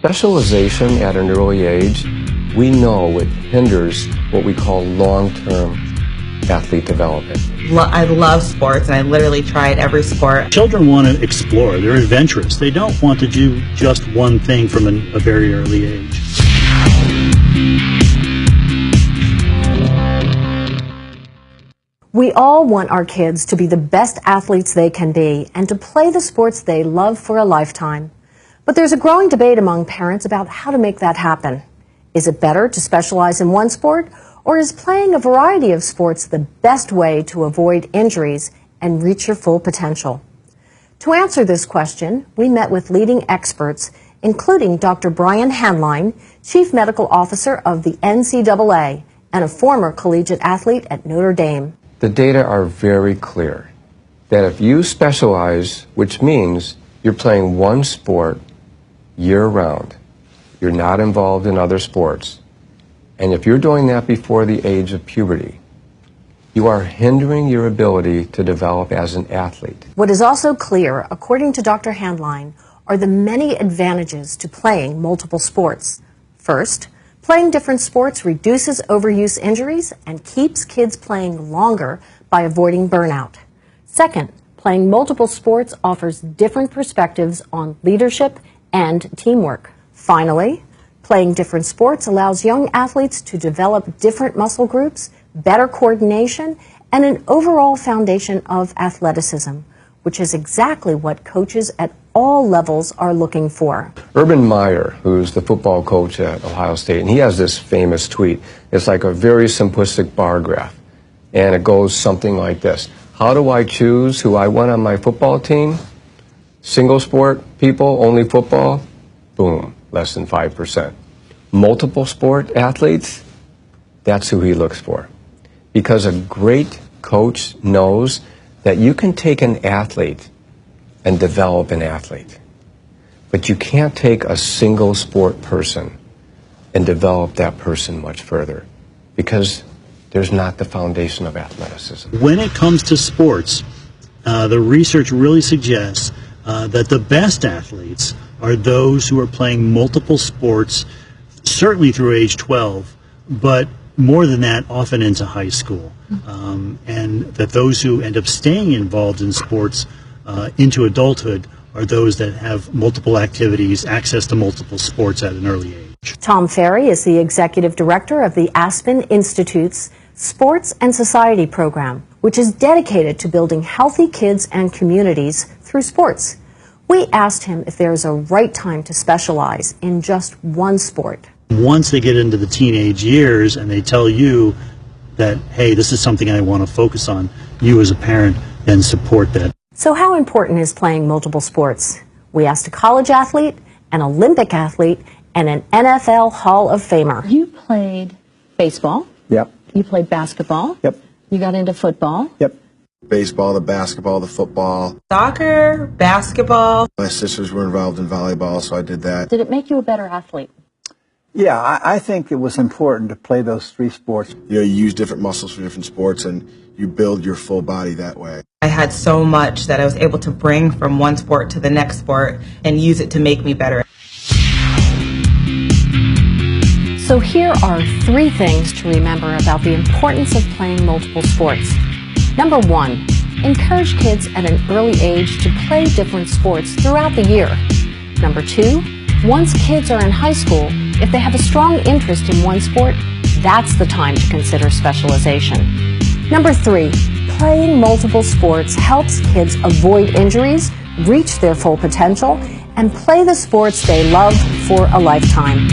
Specialization at an early age, we know it hinders what we call long-term athlete development. I love sports, and I literally tried every sport. Children want to explore. They're adventurous. They don't want to do just one thing from a very early age. We all want our kids to be the best athletes they can be and to play the sports they love for a lifetime. But there's a growing debate among parents about how to make that happen. Is it better to specialize in one sport, or is playing a variety of sports the best way to avoid injuries and reach your full potential? To answer this question, we met with leading experts, including Dr. Brian Handline, Chief Medical Officer of the NCAA and a former collegiate athlete at Notre Dame. The data are very clear that if you specialize, which means you're playing one sport year-round, you're not involved in other sports, and if you're doing that before the age of puberty, you are hindering your ability to develop as an athlete. What is also clear, according to Dr. Handline, are the many advantages to playing multiple sports. First, playing different sports reduces overuse injuries and keeps kids playing longer by avoiding burnout. Second, playing multiple sports offers different perspectives on leadership and teamwork. Finally, playing different sports allows young athletes to develop different muscle groups, better coordination, and an overall foundation of athleticism, which is exactly what coaches at all levels are looking for. Urban Meyer, who's the football coach at Ohio State, and he has this famous tweet. It's like a very simplistic bar graph, and it goes something like this. How do I choose who I want on my football team? Single sport people, only football? Boom, less than 5%. Multiple sport athletes? That's who he looks for. Because a great coach knows that you can take an athlete and develop an athlete, but you can't take a single sport person and develop that person much further because there's not the foundation of athleticism. When it comes to sports, the research really suggests that the best athletes are those who are playing multiple sports, certainly through age 12, but more than that, often into high school. And that those who end up staying involved in sports into adulthood are those that have multiple activities, access to multiple sports at an early age. Tom Ferry is the executive director of the Aspen Institute's Sports and Society program, which is dedicated to building healthy kids and communities through sports. We asked him if there is a right time to specialize in just one sport. Once they get into the teenage years and they tell you that, hey, this is something I want to focus on, you as a parent then support that. So how important is playing multiple sports? We asked a college athlete, an Olympic athlete, and an NFL Hall of Famer. You played baseball. Yep. You played basketball. Yep. You got into football. Yep. Baseball, the basketball, the football. Soccer, basketball. My sisters were involved in volleyball, so I did that. Did it make you a better athlete? Yeah, I think it was important to play those three sports. You use different muscles for different sports, and you build your full body that way. I had so much that I was able to bring from one sport to the next sport and use it to make me better. So here are 3 things to remember about the importance of playing multiple sports. Number 1, encourage kids at an early age to play different sports throughout the year. Number 2, once kids are in high school, if they have a strong interest in one sport, that's the time to consider specialization. Number 3, playing multiple sports helps kids avoid injuries, reach their full potential, and play the sports they love for a lifetime.